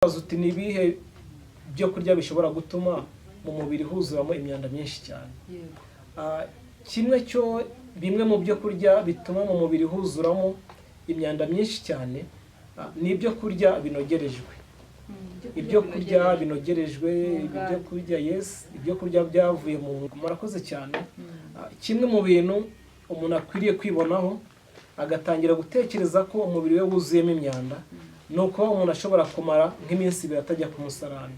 uti ni ibihe byo kurya bishobora gutuma mu mubiri huzuramo imyanda myinshi cyane. Kimwe cyo bimwe mu byo kurya bituma mu mubiri huzuramo imyanda myinshi cyane ni ibyo kurya binogerejwe. Ibyo kurya binogerejwe, ibyo kurya ibyo kurya byavuye mu murakoze cyane. Kimwe mu bintu umuntu akwiriye kwibonaho agatangira gutekereza ko umubiri we wuzuyemo imyanda nuko umuntu ashobora kumara nk'iminsi 2 atajya ku musarani.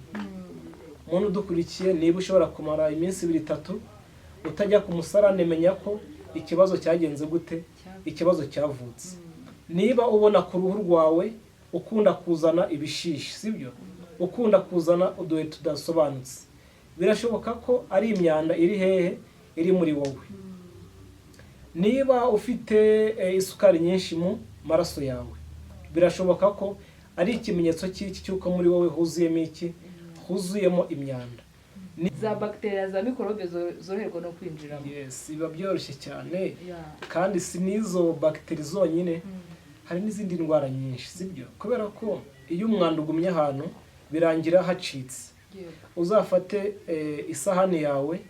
Umuntu udukurikiye niba ushobora kumara iminsi 2-3 utajya ku musarani, menya ko ikibazo cyagenze gute, ikibazo cyavutse. Niba ubona ku ruhu rwawe ukunda kuzana ibishishi, sibyo? Ukunda kuzana uduhe tudasobanutse, birashoboka ko ari imyanda iri hehe, iri muri wowe. Niba ufite isukari nyinshi mu maraso yawe, birashoboka ko ari ikimenyetso cy'uko muri wowe huzuyemo iki, huzuyemo imyanda. Za bacteria za microbe zoroherwa no kwinjiramo. Yes, biba byoroshye cyane. Kandi si nizo bacteria zonyine, hari n'izindi ndwara nyinshi, sibyo? Kubera ko iyo umwanda ugumye ahantu birangira hacitse. Uzafate isahani yawe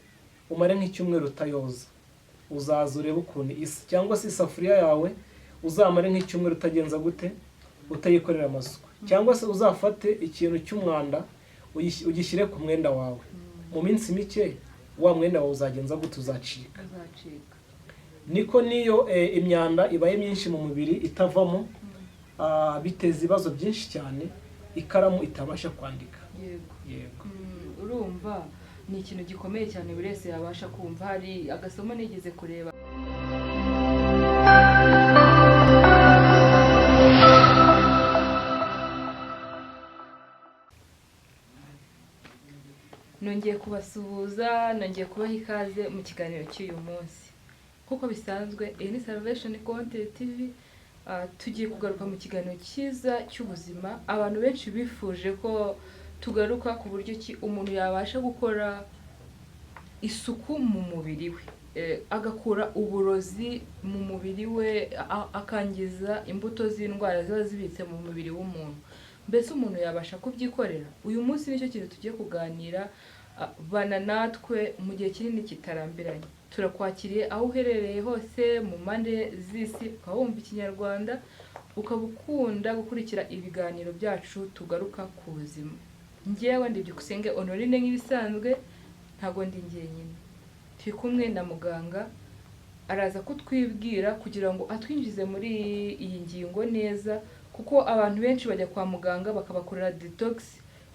umare nk'icyumweru utayoza, uzaza urebe ukuntu isa. Cyangwa se isafuriya yawe uzamare nk'icyumweru utagenza gute, utayikorera amasuku. Cyangwa se uzafate ikintu cy'umwanda ugishyire ku mwenda wawe, mu minsi mike wa mwenda wawe uzagenza gute, uzacika. Niko niyo imyanda ibaye myinshi mu mubiri itavamo, biteza ibibazo byinshi cyane, ikaramu itabasha kwandika. Yego. Urumva ni ikintu gikomeye cyane buri wese yabasha kumva. Hari agasomo nigeze kureba, nongeye kubasuhuza, nongeye kubaha ikaze mu kiganiro cy'uyu munsi. Kuko bisanzwe iyi ni Salvation Content TV, tugiye kugaruka mu kiganiro cyiza cy'ubuzima. Abantu benshi bifuje ko tugaruka ku buryo ki umuntu yabasha gukora isuku mu mubiri we, agakura uburozi mu mubiri we, akangiza imbuto z'indwara ziba zibitse mu mubiri w'umuntu. Mbese umuntu yabasha kubyikorera. Uyu munsi nicyo kintu tugiye kuganira, bana natwe mu gihe kinini kitarambiranye. Turakwakiriye aho uherereye hose mu mpande z'isi, ukaba wumva ikinyarwanda, ukaba ukunda gukurikira ibiganiro byacu tugaruka ku buzima. Njyewe Ndibyukusenge Honorine nk'ibisanzwe, ntago ndi njyenyine. Turi kumwe na muganga, araza kutwibwira kugira ngo atwinjize muri iyi ngingo neza, kuko abantu benshi bajya kwa muganga bakabakorera detox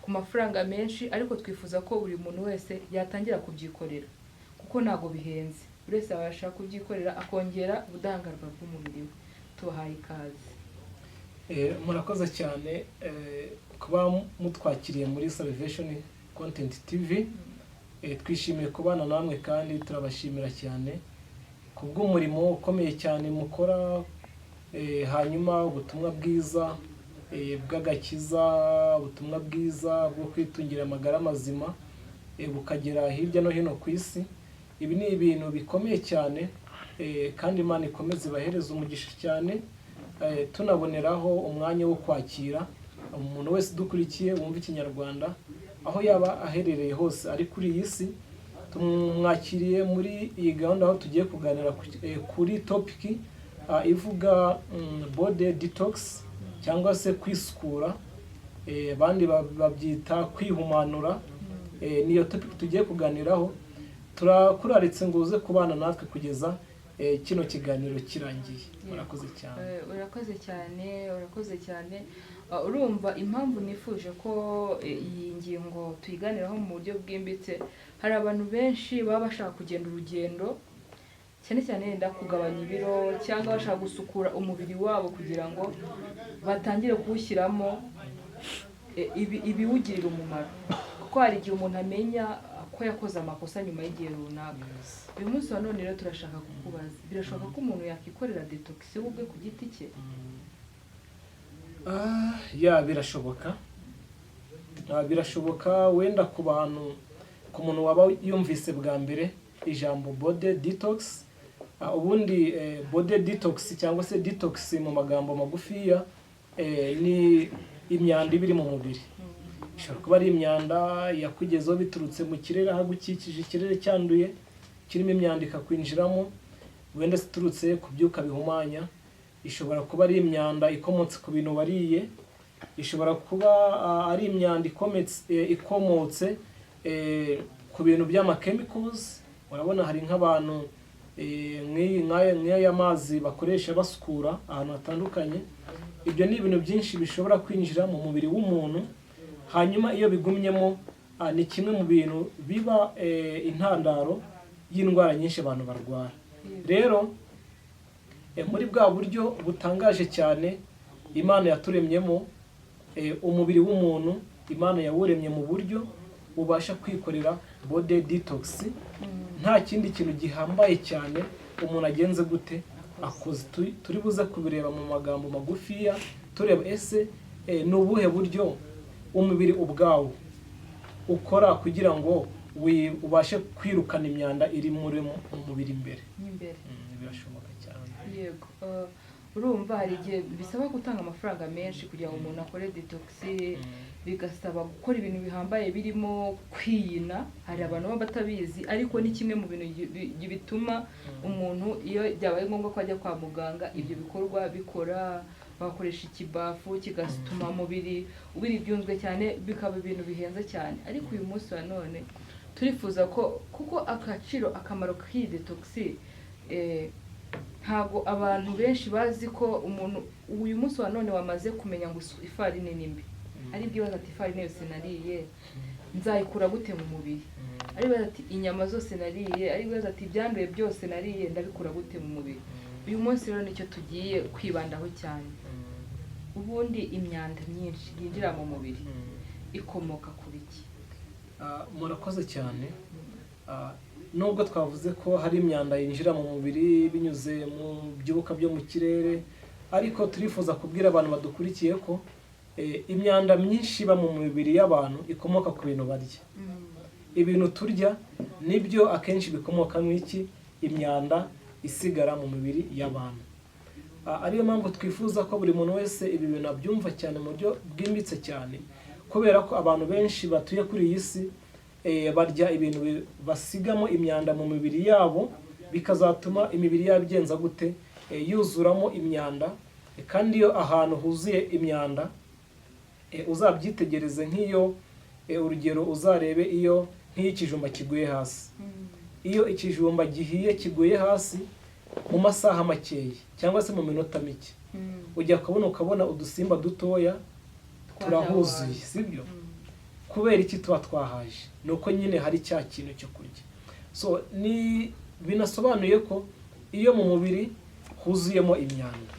ku mafaranga menshi, ariko twifuza ko buri muntu wese yatangira kubyikorera, kuko ntago bihenze. Buri wese abasha kubyikorera akongera ubudahangarwa bw'umubiri we. Tubahaye ikaze. Murakoze cyane kuba mutwakiriye muri Salvation Content TV. Twishimiye kubana namwe kandi turabashimira cyane kubw'umurimo ukomeye cyane mukora. Hanyuma ubutumwa bwiza bw'agakiza, ubutumwa bwiza bwo kwitungira amagara mazima bukagera hirya no hino ku isi. Ibi ni ibintu bikomeye cyane, kandi Imana ikomeze ibahereza umugisha cyane. Tunaboneraho umwanya wo kwakira umuntu wese dukurikiye wumva ikinyarwanda, aho yaba aherereye hose ari kuri iyi si. Tumwakiriye muri iyi gahunda aho tugiye kuganira kuri topic ivuga body detox, cyangwa se kwisukura, abandi babyita kwihumanura. Niyo topic tugiye kuganiraho. Turakuraritse ngo uze kubana natwe kugeza kino kiganiro kirangiye. Murakoze cyane. Urakoze cyane. Urumva impamvu nifuje ko iyi ngingo tuyiganiraho mu buryo bwimbitse. Hari abantu benshi baba bashaka kugenda urugendo, cyane cyane yenda kugabanya ibiro, cyangwa bashaka gusukura umubiri wabo kugira ngo batangire kuwushyiramo ibiwugirira umumaro. Kuko hari igihe umuntu amenya ko yakoze amakosa nyuma y'igihe runaka. Uyu munsi wa none rero turashaka kukubaza, birashoboka ko umuntu yakikorera detox ubwe ku giti cye? Birashoboka. Birashoboka wenda ku muntu waba yumvise bwa mbere ijambo body detox. Ubundi body detox cyangwa se detox mu magambo magufiya ni imyanda iba iri mu mubiri. Ishobora kuba ari imyanda yakugezeho biturutse mu kirere, ahagukikije ikirere cyanduye kirimo imyanda ikakwinjiramo, wenda ziturutse ku byuka bihumanya. Ishobora kuba ari imyanda ikomotse ku bintu wariye, ishobora kuba ari imyanda ikomotse ku bintu by'amakemikozi. Urabona hari nk'abantu nk'aya mazi bakoresha basukura ahantu hatandukanye. Ibyo ni ibintu byinshi bishobora kwinjira mu mubiri w'umuntu, hanyuma iyo bigumyemo ni kimwe mu bintu biba intandaro y'indwara nyinshi abantu barwara. Rero muri bwa buryo butangaje cyane Imana yaturemyemo, umubiri w'umuntu Imana yawuremye mu buryo ubasha kwikorera body detox. Nta kindi kintu gihambaye cyane umuntu agenze gute akoze. Turi buze kubireba mu magambo magufiya, tureba ese ni ubuhe buryo umubiri ubwawo ukora kugira ngo ubashe kwirukana imyanda iri muri mubiri imbere. Birashoboka cyane. Yego. Urumva hari igihe bisaba gutanga amafaranga menshi kugira ngo umuntu akore detox, bigasaba gukora ibintu bihambaye birimo kwiyina. Hari abantu baba batabizi, ariko ni kimwe mu bintu bituma umuntu iyo byabaye ngombwa ko ajya kwa muganga ibyo bikorwa bikora. Bakoresha ikibafu kigatuma umubiri ubiri byunzwe cyane, bikaba ibintu bihenze cyane. Ariko uyu munsi wa none turifuza ko kuko akamaro k'iyi detox ntabwo abantu benshi bazi ko umuntu uyu munsi wa none wamaze kumenya ngo ifarini ni mbi. Ari bwibaza ati ifarini yose nariye nzayikura gute mu mubiri, ari bwibaza ati inyama zose nariye, ari bwibaza ati ibyanduye byose nariye ndabikura gute mu mubiri. Uyu munsi rero nicyo tugiye kwibandaho cyane. Ubundi imyanda myinshi yinjira mu mubiri ikomoka ku biki? Murakoze cyane. Nubwo twavuze ko hari imyanda yinjira mu mubiri binyuze mu byuka byo mu kirere, ariko turifuza kubwira abantu badukurikiye ko imyanda myinshi iba mu mibiri y'abantu ikomoka ku bintu barya. Ibintu turya nibyo akenshi bikomoka mu iki? Imyanda isigara mu mibiri y'abantu. Ariyo mpamvu twifuza ko buri muntu wese ibi bintu abyumva cyane mu buryo bwimbitse cyane, kubera ko abantu benshi batuye kuri iyi si barya ibintu basigamo imyanda mu mibiri yabo, bikazatuma imibiri yabo igenza gute? Yuzuramo imyanda. Kandi iyo ahantu huzuye imyanda uzabyitegereze nk'iyo urugero uzarebe iyo nk'ikijumba kiguye hasi. Iyo ikijumba gihiye kiguye hasi mu masaha makeya cyangwa se mu minota mike, ujya ukabona udusimba dutoya turahuzuye, sibyo? Kubera iki tuba twahaje? Ni uko nyine hari cya kintu cyo kurya. So binasobanuye ko iyo mu mubiri huzuyemo imyanda,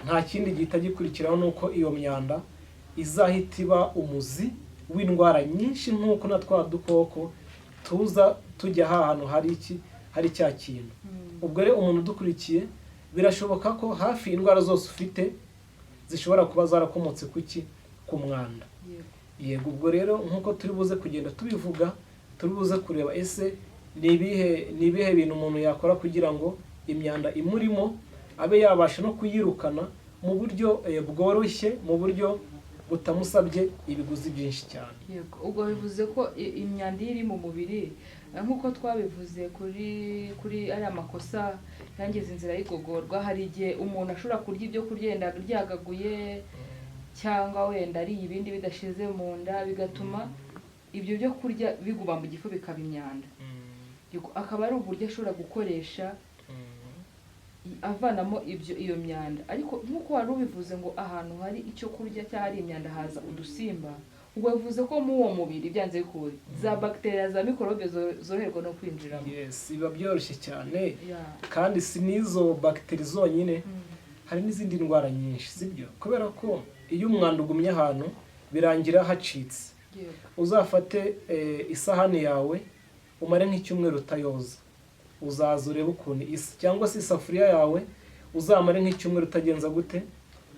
nta kindi gihita gikurikiraho nuko iyo myanda izahita iba umuzi w'indwara nyinshi, nk'uko na twa dukoko tuza tujya ahantu hari cya kintu. Ubwo rero umuntu udukurikiye birashoboka ko hafi indwara zose ufite zishobora kuba zarakomotse ku mwanda. Yego, ubwo rero nk'uko turi buze kugenda tubivuga, turi buze kureba ese ni ibihe bintu umuntu yakora kugira ngo imyanda imurimo abe yabasha no kuyirukana mu buryo bworoshye, mu buryo butamusabye ibiguzi byinshi cyane. Yego, ubwo bivuze ko imyanda iri mu mubiri nk'uko twabivuze kuri ariya makosa yangiza inzira y'igogorwa. Hari igihe umuntu ashobora kurya ibyo kurya yenda ryagaguye, cyangwa wenda ari ibindi bidashize mu nda, bigatuma ibyo byo kurya biguma mu gifu bikaba imyanda. Akaba ari uburyo ashobora gukoresha avanamo iyo myanda. Ariko nk'uko wari ubivuze ngo ahantu hari icyo kurya cyangwa hari imyanda haza udusimba, ubwo bivuze ko mu uwo mubiri byanze bikuri za bacteria za microbe zoroherwa no kwinjiramo. Yes, biba byoroshye cyane. Kandi si n'izo bacteria zonyine, hari n'izindi ndwara nyinshi, sibyo? Kubera ko iyo umwanda ugumye ahantu birangira hacitse. Uzafate isahani yawe umare nk'icyumweru utayoza, uzaza urebe ukuntu isa. Cyangwa se isafuriya yawe uzamare nk'icyumweru utagenza gute?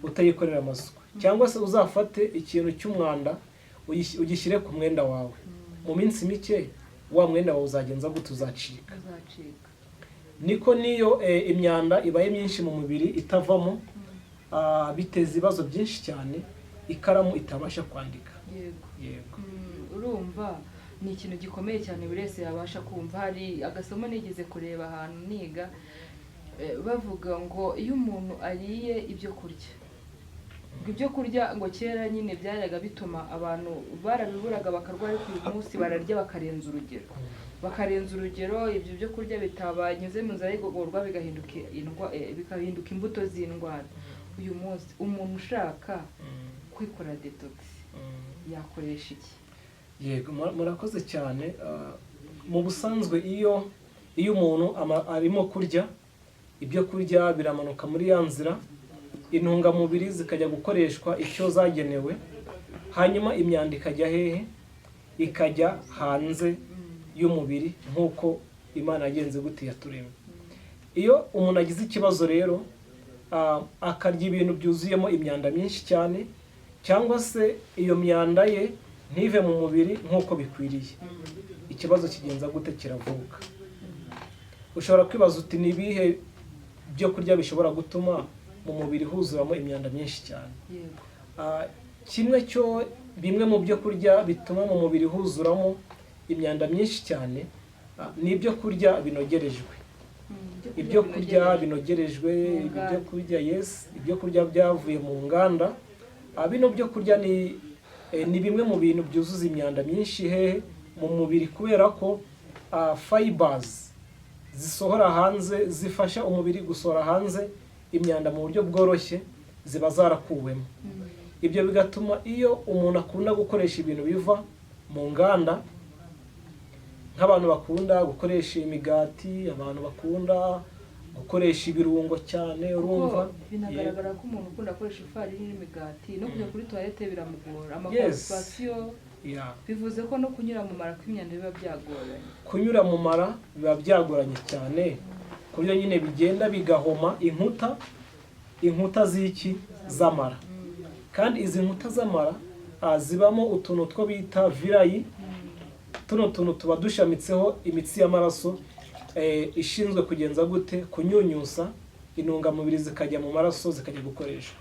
Utayikorera amasuku. Cyangwa se uzafate ikintu cy'umwanda ugishyire ku mwenda wawe, mu minsi mike wa mwenda wawe uzagenza gute? Uzacika. Niko niyo imyanda ibaye myinshi mu mubiri itavamo, biteza ibibazo byinshi cyane ikaramu itabasha kwandika. Yego. Urumva ni ikintu gikomeye cyane buri wese yabasha kumva. Hari agasomo nigeze kureba ahantu niga bavuga ngo iyo umuntu ariye ibyo kurya ngo kera nyine byaraga bituma abantu barabiburaga bakarwara, ariko uyu munsi bararya bakarenza urugero ibyo byo kurya bitabanyuze mu nzira y'igogorwa bikahinduka imbuto z'indwara. Uyu munsi umuntu ushaka kwikora detox yakoresha iki? Yego, murakoze cyane. Mu busanzwe iyo umuntu arimo kurya ibyo kurya biramanuka muri ya nzira, intungamubiri zikajya gukoreshwa icyo zagenewe, hanyuma imyanda ikajya hehe? Ikajya hanze y'umubiri nk'uko Imana yagenze gute yaturemye. Iyo umuntu agize ikibazo rero akarya ibintu byuzuyemo imyanda myinshi cyane, cyangwa se iyo myanda ye ntive mu mubiri nk'uko bikwiriye, ikibazo kigenza gute? Kiravuka. Ushobora kwibaza uti ni ibihe byo kurya bishobora gutuma mu mubiri huzuramo imyanda myinshi cyane? Bimwe mu byo kurya bituma mu mubiri huzuramo imyanda myinshi cyane ni ibyo kurya binogerejwe. Ibyo kurya binogerejwe, ibyo kurya ibyo kurya byavuye mu nganda. Bino byo kurya ni bimwe mu bintu byuzuza imyanda myinshi hehe? Mu mubiri, kubera ko fibers zisohora hanze, zifasha umubiri gusohora hanze imyanda mu buryo bworoshye, ziba zarakuwemo. Ibyo bigatuma iyo umuntu akunda gukoresha ibintu biva mu nganda, nk'abantu bakunda gukoresha imigati, abantu bakunda gukoresha ibirungo cyane, urumva binagaragara ko umuntu ukunda gukoresha ifarini n'imigati no kujya kuri toilette biramugora. Amakonstipation bivuze ko no kunyura mu mara kw'imyanda biba byagoranye. Kunyura mu mara biba byagoranye cyane, ku buryo nyine bigenda bigahoma inkuta z'amara. Kandi izi nkuta z'amara zibamo utuntu two bita virayi. Tuno tuntu tuba dushamitseho imitsi y'amaraso ishinzwe kugenza gute? Kunyunyusa intungamubiri zikajya mu maraso zikajya gukoreshwa.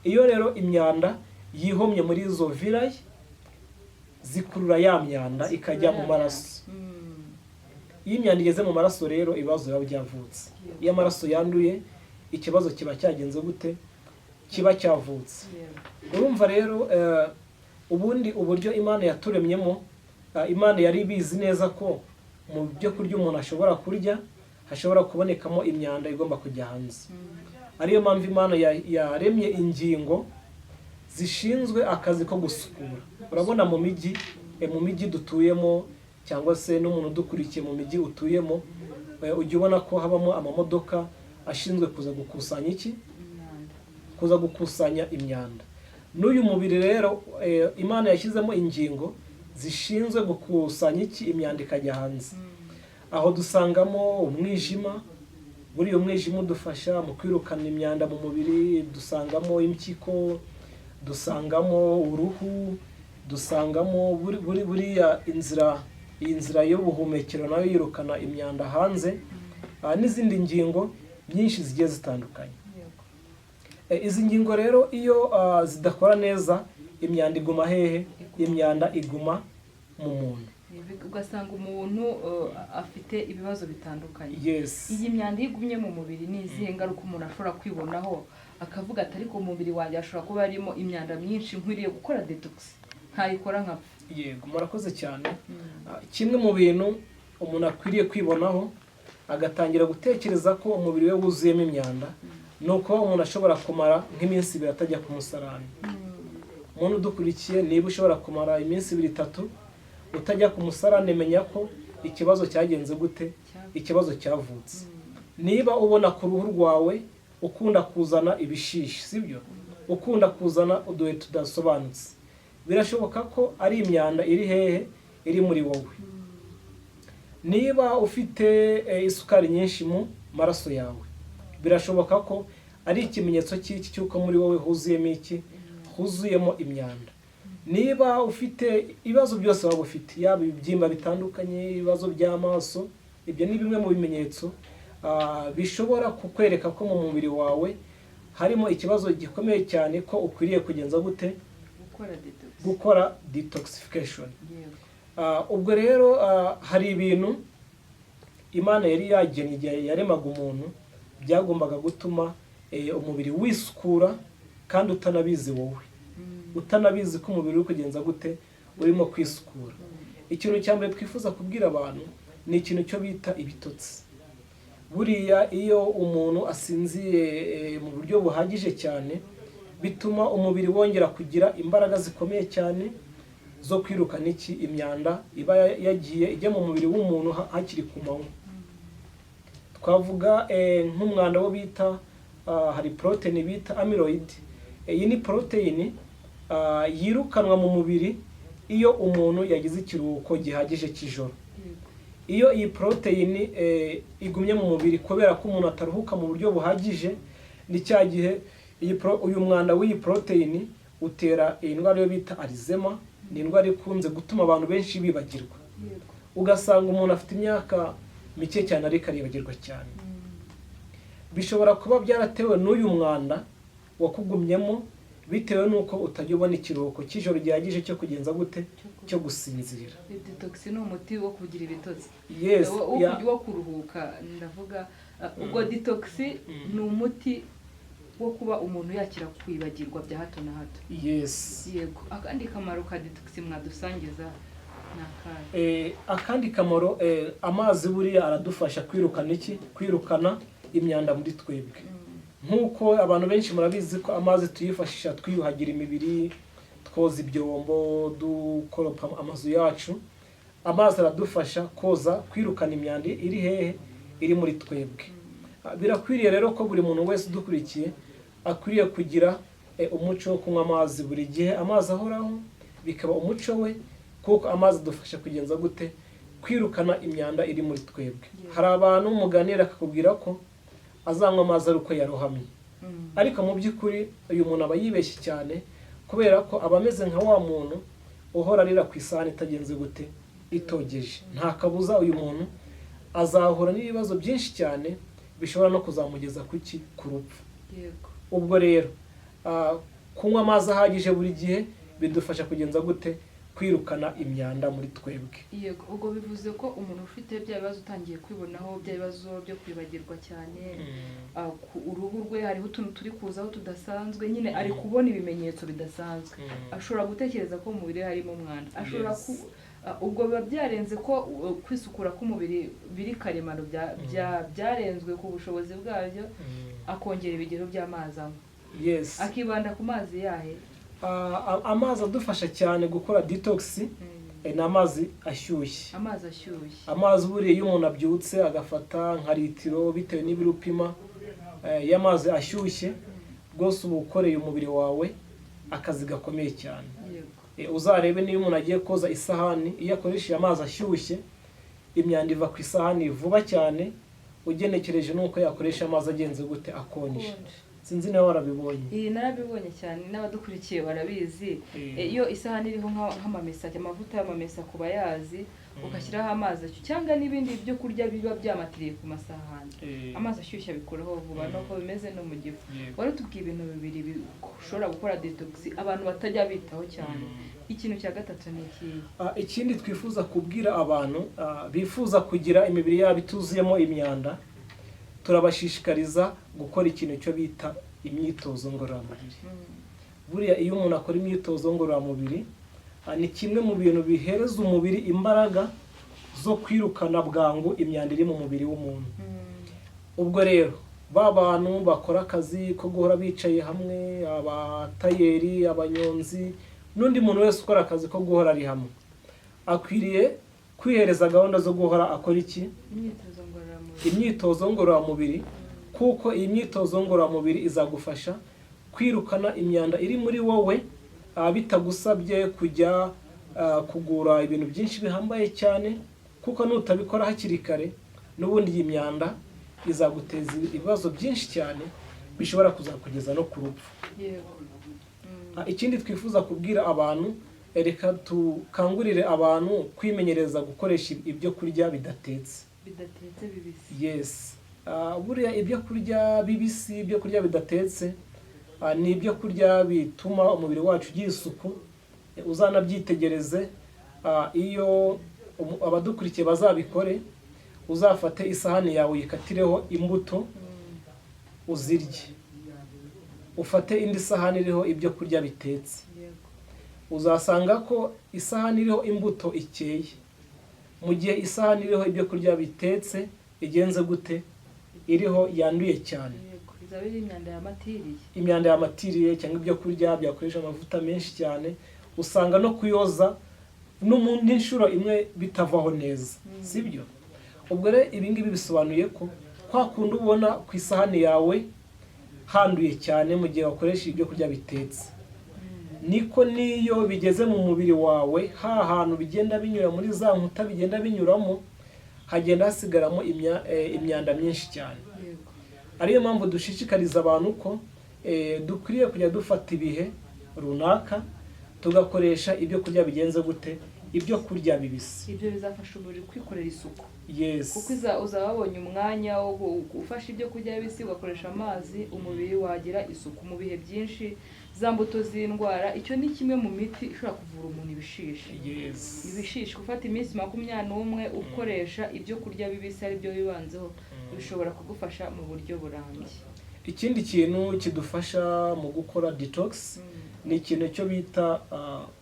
Iyo rero imyanda yihomye muri izo virayi, zikurura ya myanda ikajya mu maraso. Iyo imyanda igeze mu maraso rero ibibazo biba byavutse. Iyo amaraso yanduye, ikibazo kiba cyagenze gute? Kiba cyavutse. Urumva rero ubundi uburyo Imana yaturemyemo, Imana yari ibizi neza ko mu byo kurya umuntu ashobora kurya hashobora kubonekamo imyanda igomba kujya hanze. Ariyo mpamvu Imana yaremye ingingo zishinzwe akazi ko gusukura. Urabona mu mijyi dutuyemo, cyangwa se n'umuntu udukurikiye mu mijyi utuyemo, ujya ubona ko habamo amamodoka ashinzwe kuza gukusanya kuza gukusanya imyanda. N'uyu mubiri rero Imana yashyizemo ingingo zishinzwe gukusanya imyanda ikajya hanze. Aho dusangamo umwijima. Buriya umwijima udufasha mu kwirukana imyanda mu mubiri. Dusangamo impyiko, dusangamo uruhu, dusangamo buriya inzira y'ubuhumekero nayo yirukana imyanda hanze, n'izindi ngingo nyinshi zigiye zitandukanye. Izi ngingo rero iyo zidakora neza, imyanda iguma hehe? Imyanda iguma mu muntu. Ugasanga umuntu afite ibibazo bitandukanye. Iyi myanda igumye mu mubiri ni izihe ngaruka umuntu ashobora kwibonaho akavuga ati ariko umubiri wanjye ashobora kuba harimo imyanda myinshi, nkwiriye gukora detox, ntayikora nkapfa? Yego, murakoze cyane. Kimwe mu bintu umuntu akwiriye kwibonaho agatangira gutekereza ko umubiri we wuzuyemo imyanda, ni uko umuntu ashobora kumara nk'iminsi 2 atajya ku musarani. Umuntu udukurikiye, niba ushobora kumara iminsi 2-3 utajya ku musarani, menya ko ikibazo cyagenze gute? Ikibazo cyavutse. Niba ubona ku ruhu rwawe ukunda kuzana ibishishi, sibyo? Ukunda kuzana uduhe tudasobanutse, birashoboka ko ari imyanda iri hehe? Iri muri wowe. Niba ufite isukari nyinshi mu maraso yawe, birashoboka ko ari ikimenyetso cy'uko muri wowe huzuyemo imyanda. Niba ufite ibibazo byose waba ufite, yaba ibibyimba bitandukanye, ibibazo by'amaso, ibyo ni bimwe mu bimenyetso bishobora kukwereka ko mu mubiri wawe harimo ikibazo gikomeye cyane ko ukwiriye kugenza gute gukora detoxification. Ubwo rero hari ibintu Imana yari yagennye igihe yaremaga umuntu byagombaga gutuma umubiri wisukura kandi utanabizi wowe, utanabizi ko umubiri uri kugenza gute urimo kwisukura. Ikintu cya mbere twifuza kubwira abantu ni ikintu cyo bita ibitotsi. Buriya iyo umuntu asinziye mu buryo buhagije cyane bituma umubiri wongera kugira imbaraga zikomeye cyane zo kwirukana imyanda iba yagiye ijya mu mubiri w'umuntu hakiri ku manywa. Twavuga nk'umwanda wo bita hari protein bita amyloid. Iyi ni protein yirukanwa mu mubiri iyo umuntu yagize ikiruhuko gihagije cy'ijoro. Iyo iyi protein igumye mu mubiri kubera ko umuntu ataruhuka mu buryo buhagije, ni cya gihe uyu mwanda w'iyi protein utera indwara yo bita Alzheimer. Ni indwara ikunze gutuma abantu benshi bibagirwa, ugasanga umuntu afite imyaka mike cyane ariko aribagirwa cyane. Bishobora kuba byaratewe n'uyu mwanda wakugumyemo bitewe nuko utajya ubona ikiruhuko cy'ijoro gihagije cyo kugenza gute cyo gusinzira. Detox ni umuti wo kugira ibitotsi. Yes, wo kuruhuka. Ndavuga ubwo detox ni umuti wo kuba umuntu yakira kwibagirwa bya hato na hato. Yes. Yego. Akandi kamaro ka detox mwadusangiza akandi kamaro, amazi buriya aradufasha kwirukana imyanda muri twebwe. Nk'uko abantu benshi murabizi ko amazi tuyifashisha twiyuhagira imibiri, twoza ibyombo, dukoropa amazu yacu. Amazi aradufasha koza kwirukana imyanda iri hehe, iri muri twebwe. Birakwiriye rero ko buri muntu wese udukurikiye akwiriye kugira umuco wo kunywa amazi buri gihe. Amazi ahoraho bikaba umuco we, kuko amazi adufasha kugenza gute kwirukana imyanda iri muri twebwe. Hari abantu muganira akakubwira ko azanywa amazi ari uko yarohamye, ariko mu by'ukuri uyu muntu aba yibeshye cyane, kubera ko aba ameze nka wa muntu uhora arira ku isahani itagenze gute itogeje. Nta kabuza uyu muntu azahura n'ibibazo byinshi cyane bishobora no kuzamugeza ku rupfu. Ubwo rero kunywa amazi ahagije buri gihe bidufasha kugenza gute kwirukana imyanda muri twebwe. Yego, ubwo bivuze ko umuntu ufite bya bibazo utangiye kwibonaho bya bibazo byo kwibagirwa cyane, uruhu rwe hariho utuntu turi kuzaho tudasanzwe, nyine ari kubona ibimenyetso bidasanzwe, ashobora gutekereza ko mu mubiri harimo umwanda. Ashobora ubwo biba byarenze ko kwisukura k'umubiri biri karemano byarenzwe ku bushobozi bwabyo, akongera ibigero by'amazi anywa. Yes. Akibanda ku mazi yahe. Amazi adufasha cyane gukora detox ni amazi ashyushye. Amazi buriya iyo umuntu abyutse agafata nka litiro bitewe n'ibiro upima y'amazi ashyushye, rwose uba ukoreye umubiri wawe akazi gakomeye cyane. Uzarebe niyo umuntu agiye koza isahani, iyo akoresheje amazi ashyushye imyanda iva ku isahani vuba cyane ugenekereje nuko yakoresha amazi agenze gute akonje. Sinzi nawe warabibonye. Narabibonye cyane, n'abadukurikiye barabizi. Iyo isahani iriho nk'amamesa, amavuta y'amamesa kuba yazi, ugashyiraho amazi cyangwa n'ibindi byo kurya biba byamatiriye ku masahani, amazi ashyushye abikuraho vuba. Nuko bimeze no mu gifu. Wari tubwiye ibintu bibiri bishobora gukora detox abantu batajya bitaho cyane. Ikintu cya gatatu ni iki? Ikindi twifuza kubwira abantu bifuza kugira imibiri yabo ituzuyemo imyanda, turabashishikariza gukora ikintu cyo bita imyitozo ngororamubiri. Buriya iyo umuntu akora imyitozo ngororamubiri ni kimwe mu bintu bihereza umubiri imbaraga zo kwirukana bwangu imyanda iri mu mubiri w'umuntu. Ubwo rero ba bantu bakora akazi ko guhora bicaye hamwe, abatayeri, abanyonzi, n'undi muntu wese ukora akazi ko guhora ari hamwe, akwiriye kwihereza gahunda zo guhora akora iki? Imyitozo ngororamubiri, kuko iyi myitozo ngororamubiri izagufasha kwirukana imyanda iri muri wowe bitagusabye kujya kugura ibintu byinshi bihambaye cyane, kuko nutabikora hakiri kare n'ubundi iyi myanda izaguteza ibibazo byinshi cyane bishobora kuzakugeza no ku rupfu. Ikindi twifuza kubwira abantu, reka tukangurire abantu kwimenyereza gukoresha ibyo kurya bidatetse bibisi. Yes. Buriya ibyo kurya bibisi, ibyo kurya bidatetse ni ibyo kurya bituma umubiri wacu ugira isuku. Uzanabyitegereze, iyo abadukurikiye bazabikore, uzafate isahani yawe uyikatireho imbuto uzirye, ufate indi sahani iriho ibyo kurya bitetse. Uzasanga ko isahani iriho imbuto ikeye, mu gihe isahani iriho ibyo kurya bitetse igenze gute, iriho yanduye cyane. Imyanda yamatiriye cyangwa ibyo kurya byakoresha amavuta menshi cyane, usanga no kuyoza n'inshuro imwe bitavaho neza, sibyo? Ubwo rero ibi ngibi bisobanuye ko kwa kundi ubona ku isahani yawe handuye cyane mu gihe wakoresha ibyo kurya bitetse, niko niyo bigeze mu mubiri wawe, hantu bigenda binyura muri za nkuta bigenda binyuramo, hagenda hasigaramo imyanda myinshi cyane. Ariyo mpamvu dushishikariza abantu ko dukwiriye kujya dufata ibihe runaka tugakoresha ibyo kurya bigenze gute, ibyo kurya bibisi. Ibyo bizafasha umubiri kwikorera isuku. Yes. Kuko uzaba wabonye umwanya wo gufasha ibyo kurya bibisi ugakoresha amazi, umubiri wagira isuku mu bihe byinshi. Za mbuto z'indwara, icyo ni kimwe mu miti ishobora kuvura umuntu ibishishi. Yes. Ibishishi ufata iminsi 21 ukoresha ibyo kurya bibisi ari byo bibanzeho, bishobora kugufasha mu buryo burambye. Ikindi kintu kidufasha mu gukora detox ni ikintu cyo bita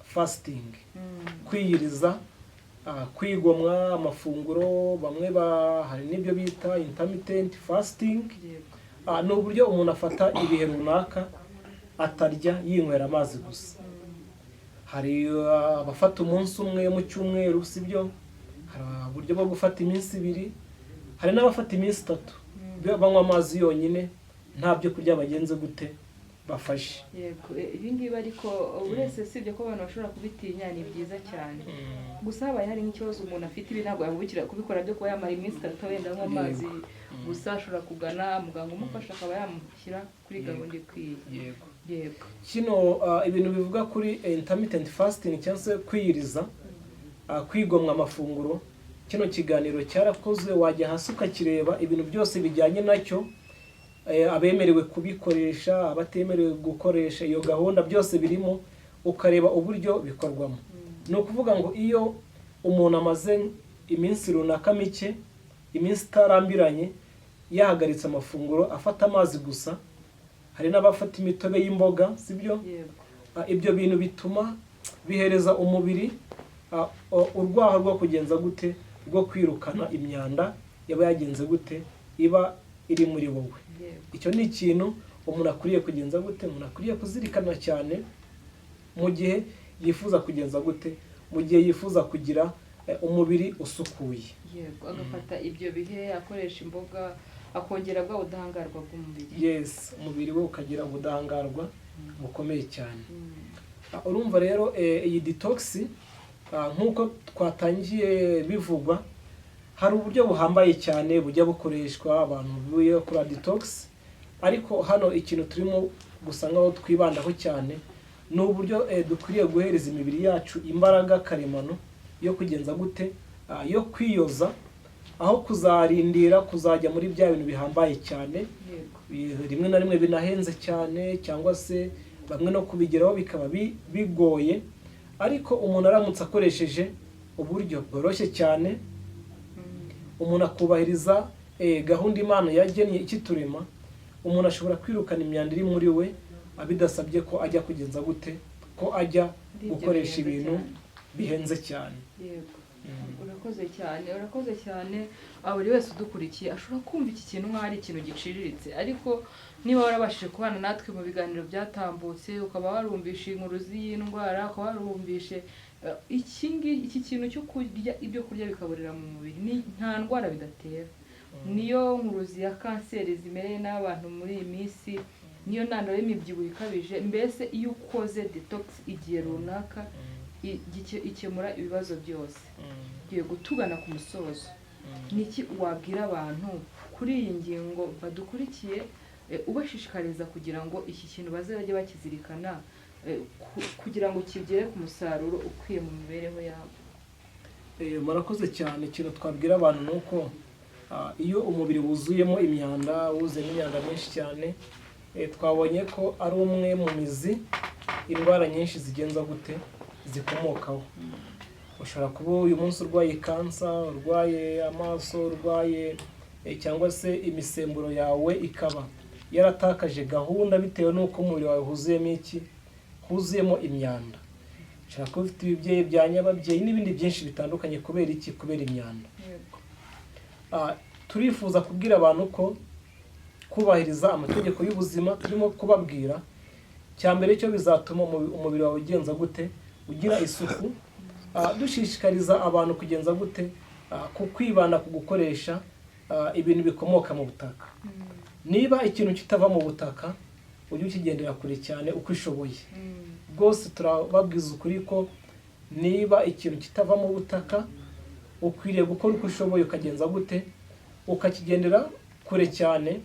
fasting, kwiyiriza, kwigomwa amafunguro. Bamwe hari n'ibyo bita intermittent fasting. Ni uburyo umuntu afata ibihe runaka atarya, yinywera amazi gusa. Hari abafata umunsi umwe mu cyumweru, sibyo? Hari uburyo bwo gufata iminsi 2, hari n'abafata iminsi 3 banywa amazi yonyine, nta byo kurya bagenze gute bafashe. Yego, ibi ngibi ariko uretse sibyo ko abantu bashobora kubitinya, ni byiza cyane. Gusa habaye hari nk'ikibazo umuntu afite, ibi ntabwo yabubikira kubikora byo kuba yamara iminsi 3 wenda anywa amazi gusa, ashobora kugana muganga umufasha akaba yamushyira kuri gahunda ikwiye. Yego. Kino ibintu bivuga kuri intermittent fasting cyangwa se kwiyiriza, kwigomwa amafunguro, kino kiganiro cyarakozwe, wajya hasi ukakireba ibintu byose bijyanye nacyo, abemerewe kubikoresha, abatemerewe gukoresha iyo gahunda, byose birimo, ukareba uburyo bikorwamo. Ni ukuvuga ngo iyo umuntu amaze iminsi runaka mike, iminsi itarambiranye, yahagaritse amafunguro, afata amazi gusa, hari n'abafata imitobe y'imboga, sibyo? Ibyo bintu bituma bihereza umubiri urwaho rwo kugenza gute, rwo kwirukana imyanda yaba yagenze gute, iba iri muri wowe. Icyo ni ikintu umuntu akwiriye kugenza gute, umuntu akwiriye kuzirikana cyane mu gihe yifuza kugenza gute, mu gihe yifuza kugira umubiri usukuye. Yego, agafata ibyo bihe, akoresha imboga, akongera bwa budahangarwa bw'umubiri. Yes, umubiri we ukagira ubudahangarwa bukomeye cyane. Urumva rero iyi detox, nk'uko twatangiye bivugwa, hari uburyo buhambaye cyane bujya bukoreshwa abantu buye kuri detox, ariko hano ikintu turimo gusa nkaho twibandaho cyane ni uburyo dukwiriye guhereza imibiri yacu imbaraga karemano yo kugenza gute, yo kwiyoza, aho kuzarindira kuzajya muri bya bintu bihambaye cyane, rimwe na rimwe binahenze cyane, cyangwa se bamwe no kubigeraho bikaba bigoye. Ariko umuntu aramutse akoresheje uburyo bworoshye cyane, umuntu akubahiriza gahunda Imana yagennye ikiturema, umuntu ashobora kwirukana imyanda iri muri we, bidasabye ko ajya kugenza gute, ko ajya gukoresha ibintu bihenze cyane. Yego. Urakoze cyane. Buri wese udukurikiye ashobora kumva iki kintu nk'aho ari ikintu giciriritse, ariko niba warabashije kubana natwe mu biganiro byatambutse, ukaba warumvishe inkuru z'indwara, ukaba warumvishe iki kintu cyo kurya ibyo kurya bikaburira mu mubiri, nta ndwara bidatera. Niyo nkuruzi ya kanseri zimereye n'abantu muri iyi minsi, niyo ntandaro y'imibyibuho ikabije. Mbese iyo ukoze detox igihe runaka, ikemura ibibazo byose. Giye gutugana ku musozo, niki wabwira abantu kuri iyi ngingo badukurikiye, ubashishikariza kugira ngo iki kintu bazajye bakizirikana, kugira ngo kigere ku musaruro ukwiye mu mibereho yabo? Murakoze cyane. Ikintu twabwira abantu nuko iyo umubiri wuzuyemo imyanda, wuzuyemo imyanda menshi cyane, twabonye ko ari umwe mu mizi indwara nyinshi zigenza gute zikomokaho. Ushobora kuba uyu munsi urwaye kansa, urwaye amaso, urwaye cyangwa se imisemburo yawe ikaba yaratakaje gahunda bitewe n'uko umubiri wawe huzuyemo iki, huzuyemo imyanda. Ushobora kuba ufite ibibyeyi bya nyababyeyi n'ibindi byinshi bitandukanye. Kubera iki? Kubera imyanda. Turifuza kubwira abantu ko kubahiriza amategeko y'ubuzima turimo kubabwira, cya mbere cyo bizatuma umubiri wawe ugenza gute, ugira isuku. Dushishikariza abantu kugenza gute, ku kwibanda ku gukoresha ibintu bikomoka mu butaka. Niba ikintu kitava mu butaka ujye ukigendera kure cyane uko ushoboye. Rwose turababwiza ukuri ko niba ikintu kitava mu butaka ukwiriye gukora uko ushoboye, ukagenza gute, ukakigendera kure cyane,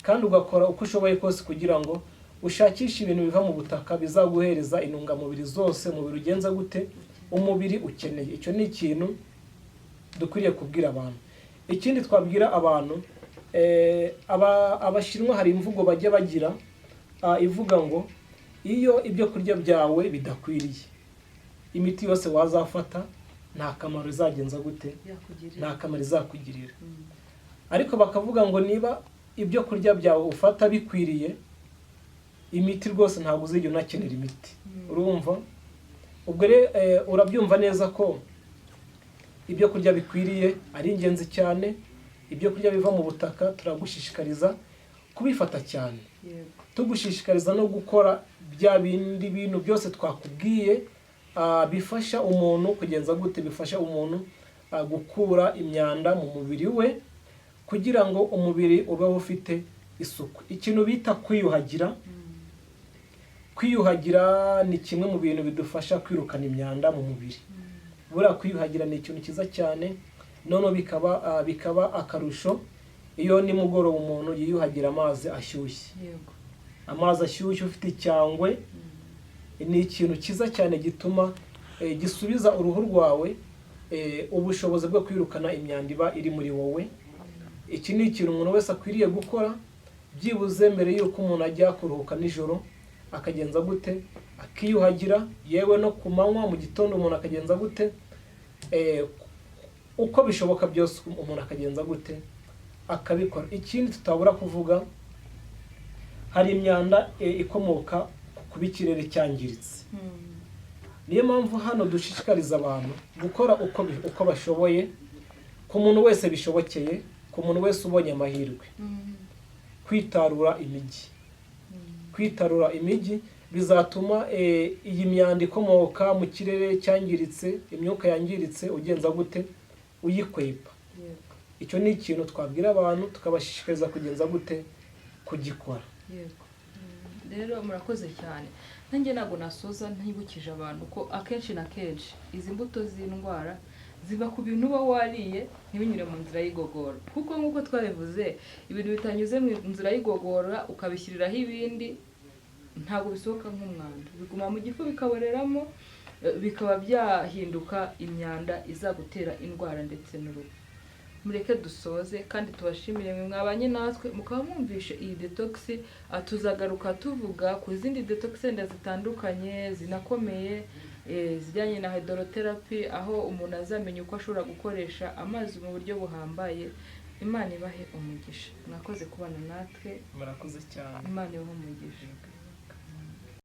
kandi ugakora uko ushoboye kose kugira ngo ushakishe ibintu biva mu butaka bizaguhereza intungamubiri zose umubiri ugenza gute, umubiri ukeneye. Icyo ni ikintu dukwiriye kubwira abantu. Ikindi twabwira abantu, abashinwa hari imvugo bajya bagira ivuga ngo iyo ibyo kurya byawe bidakwiriye, imiti yose wazafata nta kamaro izagenza gute, nta kamaro izakugirira. Ariko bakavuga ngo niba ibyo kurya byawe ufata bikwiriye, imiti rwose ntabwo uzigera unakenera imiti. Urumva? Ubwo rero urabyumva neza ko ibyo kurya bikwiriye ari ingenzi cyane. Ibyo kurya biva mu butaka turagushishikariza kubifata cyane. Tugushishikariza no gukora bya bindi bintu byose twakubwiye bifasha umuntu kugenza gute, bifasha umuntu gukura imyanda mu mubiri we kugira ngo umubiri ube ufite isuku. Ikintu bita kwiyuhagira, kwiyuhagira ni kimwe mu bintu bidufasha kwirukana imyanda mu mubiri. Buriya kwiyuhagira ni ikintu cyiza cyane, noneho bikaba akarusho iyo nimugoroba umuntu yiyuhagira amazi ashyushye. Amazi ashyushye ufite icyangwe ni ikintu cyiza cyane gituma gisubiza uruhu rwawe ubushobozi bwo kwirukana imyanda iba iri muri wowe. Iki ni ikintu umuntu wese akwiriye gukora byibuze mbere y'uko umuntu ajya kuruhuka nijoro, akagenza gute, akiyuhagira. Yewe no ku manywa mu gitondo umuntu akagenza gute, uko bishoboka byose umuntu akagenza gute, akabikora. Ikindi tutabura kuvuga, hari imyanda ikomoka kuba ikirere cyangiritse. Niyo mpamvu hano dushishikariza abantu gukora uko bashoboye, ku muntu wese bishobokeye, ku muntu wese ubonye amahirwe, kwitarura imijyi. Kwitarura imijyi bizatuma iyi myanda ikomoka mu kirere cyangiritse, imyuka yangiritse, ugenza gute, uyikwepa. Icyo ni ikintu twabwira abantu tukabashishikariza kugenza gute, kugikora. Rero murakoze cyane. Nanjye ntabwo nasoza ntibukije abantu ko akenshi na kenshi izi mbuto z'indwara ziva ku bintu uba wariye ntibinyure mu nzira y'igogora. Kuko nk'uko twabivuze, ibintu bitanyuze mu nzira y'igogora ukabishyiriraho ibindi, ntabwo bisohoka nk'umwanda, biguma mu gifu bikaboreramo, bikaba byahinduka imyanda izagutera indwara ndetse n'urupfu. Mureke dusoze kandi tubashimire mwe mwabanye natwe mukaba mwumvishe iyi detox. Tuzagaruka tuvuga ku zindi detox zitandukanye zinakomeye, zijyanye na hydrotherapy, aho umuntu azamenya uko ashobora gukoresha amazi mu buryo buhambaye. Imana ibahe umugisha. Mwakoze kubana natwe. Murakoze cyane. Imana ibahe umugisha.